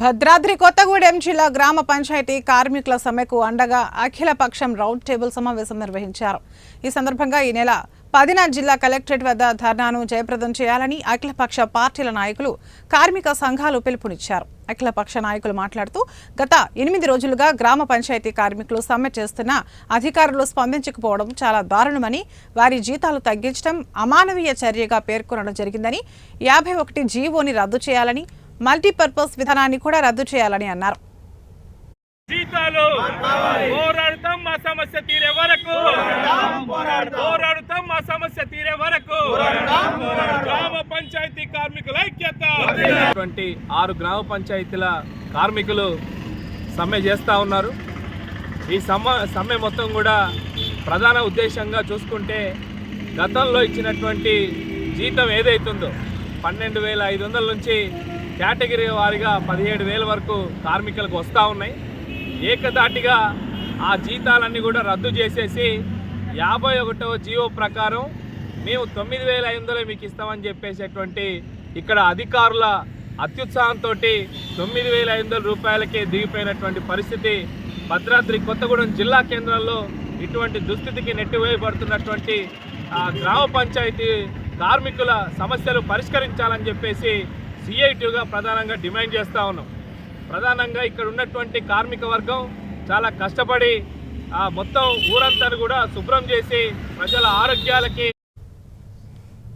భద్రాద్రి కొత్తగూడెం జిల్లా గ్రామ పంచాయతీ కార్మికుల సమ్మెకు అండగా అఖిలపక్షం రౌండ్ టేబుల్ సమావేశం నిర్వహించారు. ఈ సందర్భంగా ఈ నెల 10న జిల్లా కలెక్టరేట్ వద్ద ధర్నాను జయప్రదం చేయాలని అఖిలపక్ష పార్టీల నాయకులు, కార్మిక సంఘాలు పిలుపునిచ్చారు. అఖిలపక్ష నాయకులు మాట్లాడుతూ గత 8 రోజులుగా గ్రామ పంచాయతీ కార్మికులు సమ్మె చేస్తున్నా అధికారులు స్పందించకపోవడం చాలా దారుణమని, వారి జీతాలు తగ్గించడం అమానవీయ చర్యగా పేర్కొనడం జరిగిందని, 51 జీవోని రద్దు చేయాలని, మల్టీపర్పస్ విధానాన్ని కూడా రద్దు చేయాలని అన్నారు. జీతాలు పోరాడతాం మా సమస్య తీరే వరకు, పోరాడతాం మా సమస్య తీరే వరకు. గ్రామ పంచాయతీ కార్మికుల ఐక్యత. 6 గ్రామ పంచాయతీల కార్మికులు సమ్మె చేస్తూ ఉన్నారు. ఈ సమ్మె మొత్తం కూడా ప్రధాన ఉద్దేశంగా చూసుకుంటే గతంలో ఇచ్చినటువంటి జీతం ఏదైతుందో 12,500 నుంచి కేటగిరీ వారిగా 17,000 వరకు కార్మికులకు వస్తూ ఉన్నాయి. ఏకదాటిగా ఆ జీతాలన్నీ కూడా రద్దు చేసేసి 51వ జీవో ప్రకారం మేము 9,500 మీకు ఇస్తామని చెప్పేసేటువంటి ఇక్కడ అధికారుల అత్యుత్సాహంతో 9,500 రూపాయలకే దిగిపోయినటువంటి పరిస్థితి. భద్రాద్రి కొత్తగూడెం జిల్లా కేంద్రంలో ఇటువంటి దుస్థితికి నెట్టివేయబడుతున్నటువంటి గ్రామ పంచాయతీ కార్మికుల సమస్యలు పరిష్కరించాలని చెప్పేసి సిఐటిగా ప్రధానంగా డిమాండ్ చేస్తూ ఉన్నాం. ప్రధానంగా ఇక్కడ ఉన్నటువంటి కార్మిక వర్గం చాలా కష్టపడి మొత్తం ఊరంతా కూడా శుభ్రం చేసి ప్రజల ఆరోగ్యాలకి